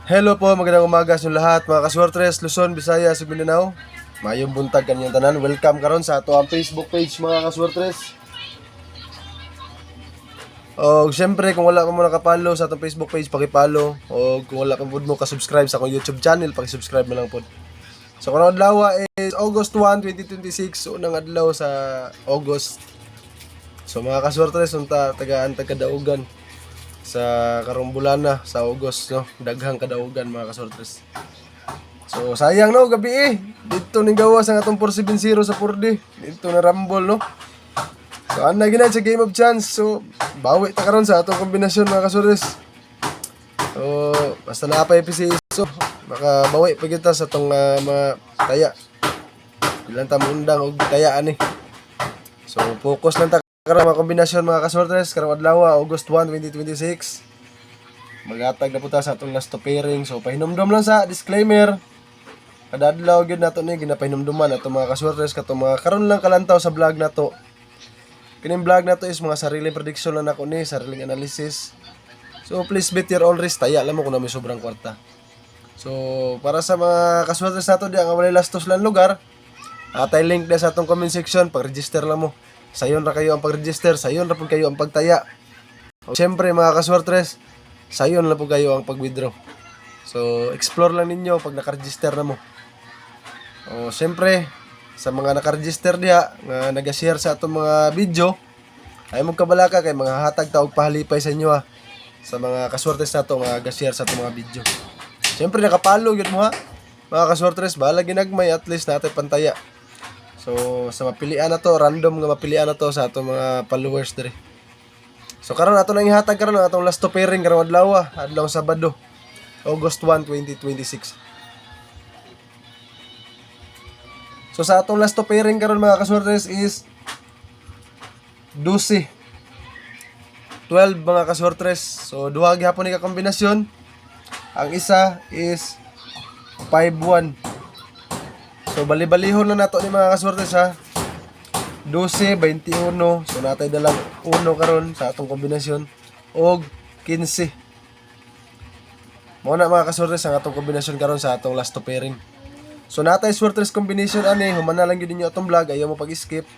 Hello po, magandang umaga sa lahat, mga kaswertres, Luzon, Visayas, ug Mindanao. Mayong buntag kanyang tanan. Welcome karon sa ato ang Facebook page, mga kaswertres. O syempre, kung wala ka mo nakapalo sa atong Facebook page, paki-follow. O kung wala ka mo ka-subscribe sa akong YouTube channel, paki-subscribe na lang po. So karong adlaw is August 1, 2026, unang adlaw sa August. So mga kaswertres, unta tagaan kadaugan sa karong bulana sa August, no, daghang kadaugan mga kasortres. So sayang, no, gabi dito ning gawas ang atong 470 sa 4D dito na rumble, no. So ana gina sa game of chance, so bawi ta karon sa atong kombinasyon mga kasortres. So basta na pa PCS, so baka bawi pa kita sa atong mga taya, ilan ta undang og taya ani. So focus lang ta karon mga kombinasyon mga kasortres karong adlaw August 1, 2026. Magatag na po ta sa atong last to pairing. So pahinumdum lang sa disclaimer. Kada adlaw gyud nato ni ginapahinumduman ato mga kasortres kato mga karon lang kalantaw sa vlog nato. Kining vlog nato is mga sariling prediction lang nako ni, sariling analysis. So please bet your own risk, taya lang mo kung na may sobrang kwarta. So para sa mga kasortres nato di ang walay lastos lang lugar, atay link na sa atong comment section, pag-register lang mo. Sayon ra kayo ang pag-register, sayon ra pud kayo ang pagtaya. O syempre mga kaswertres, sayon lang po kayo ang pag-withdraw. So explore lang ninyo pag naka-register na mo. O syempre sa mga naka-register diha nga naga-share sa atong mga video, ay mo kabalaka kay mga hatag ta og pahalipay sa inyo sa mga kaswertres nato nga ga-share sa atong mga video. Syempre nakapalo gyud mo mga kaswertres, bahala ginagmay at least natay pantaya. So sa mapilian na to, random nga mapilian na to sa atong mga followers diri. So karon ato nang ihatag karon ang atong last to pairing karong adlaw, adlaw Sabado, August 1, 2026. So sa atong last to pairing karon mga kaswertres is 12 mga kaswertres. So duha gihapon ni ka kombinasyon. Ang isa is 5-1. So bali-balihon na nato ni mga kaswertes 12, 21. So natay dalang 1 karon sa atong kombinasyon og 15. Mao na mga kaswertes ang atong kombinasyon karon sa atong last to pairing. So natay swertres combination ani, humana lang gyud ninyo atong vlog, ayaw mo pag-skip.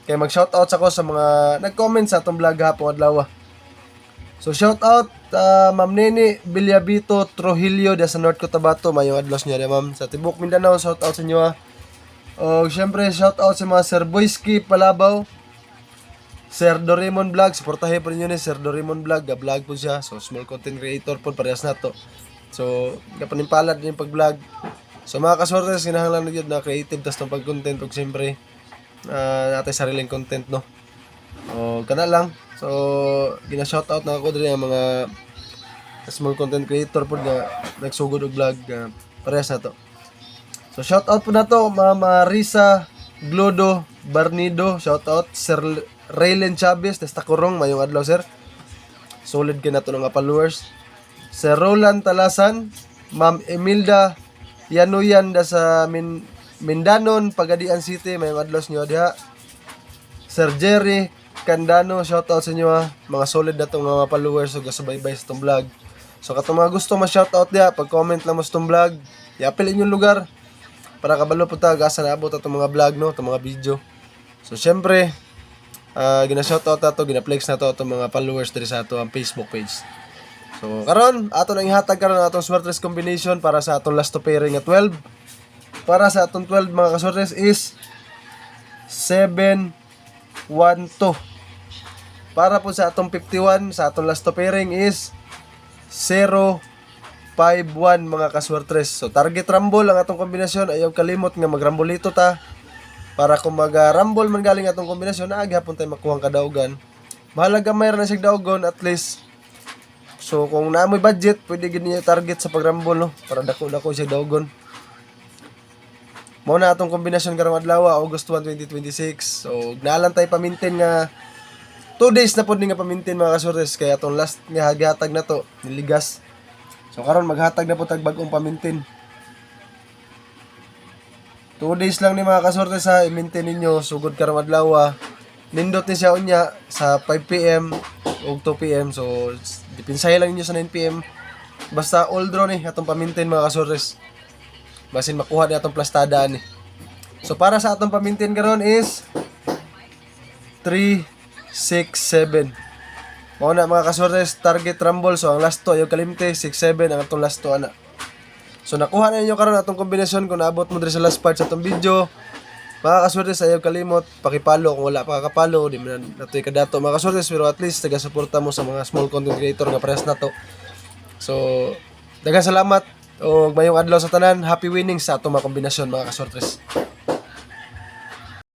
Kay mag-shoutout ako sa mga nag-comment sa atong vlog hapon adlaw. So shoutout Ma'am Nene Villabito Trujillo sa North Cotabato, mayong adlaw niya ma'am. Sa Tibok Mindanao, shoutout sa inyo O syempre shoutout sa mga Sir Boyski Palabaw, Sir Doraemon Vlog, suportahin po ninyo ni Sir Doraemon Vlog, ga-vlog po siya. So small content creator po parehas na to. So kapanimpalad din pag-vlog. So mga kaswertes, kinahanglan na yun na creative tas ng pag-content ug syempre natay sariling content, no. O kana lang. So gina-shoutout na ako diri ang mga small content creator po nga nagsugod og vlog, parehas na to. So shoutout po na to Mama Risa Glodo Barnido, shoutout Sir Raylen Chavez des Tacorong, mayong adlaw sir. Solid kay nato nga followers. Sir Roland Talasan, Ma'am Emilda Yanuyan sa Mindanon, Pagadian City, mayong adlaw niyo diha. Sir Jerry Candano, shoutout sa inyo mga solid na itong mga followers o gasubaybay sa itong vlog. So katong mga gusto ma-shoutout diha, pag-comment lang mo sa itong vlog, i-apil inyong lugar para kabalo po ta asa naabot atong mga vlog, no, itong mga video. So syempre gina-shoutout na to, gina-flex na to itong mga followers diri sa ato ang Facebook page. So karon ato nang ihatag karon atong swertres combination para sa atong last to pairing nga 12. Para sa atong 12 mga kaswertres is 7-1-2. Para po sa atong 51, sa atong last to pairing is 0-5-1 mga kaswertres. So target rumble ang atong kombinasyon, ayaw kalimot nga magrambolito ta. Para kung mag-rumble man galing atong kombinasyon, naagihapon tayo makuhang kadaugan. Mahalaga mayroon na siyang daugon at least. So kung naamoy budget, pwede gid niyo target sa pag-rumble, no, para dako-dako siya daugon. Mao na atong kombinasyon karong adlaw August 1, 2026. So gnalan tayo pamintin nga 2 days na pod ni nga pamintin mga kaswertes, kaya atong last nga hagatag na to niligas. So karon maghatag na po tag bag-ong pamintin. 2 days lang ni mga kaswertes i-maintain ninyo sugod karong adlaw. Nindot ni siya unya sa 5 PM o 2 PM. So dipinsahe lang ninyo sa 9 PM Basta all draw ni atong pamintin mga kasortes. Basin makuha ni atong plastada ni. So para sa atong pamintin karon is 3, 6, 7. Mao na mga kasortes, target rumble. So ang last to yung kalimte 6, 7 ang atong last to ana. So nakuha na ninyo karon atong kombinasyon kung naabot mo diri sa last part sa atong video. Mga kasortes, ayaw kalimot, pakipalo kung wala pa kakapalo, di man natoy kadato mga kasortes, pero at least taga-suporta mo sa mga small content creator nga parehas nato. So, daghang salamat o mayong adlaw sa tanan. Happy winning sa atong mga kombinasyon mga kasortes.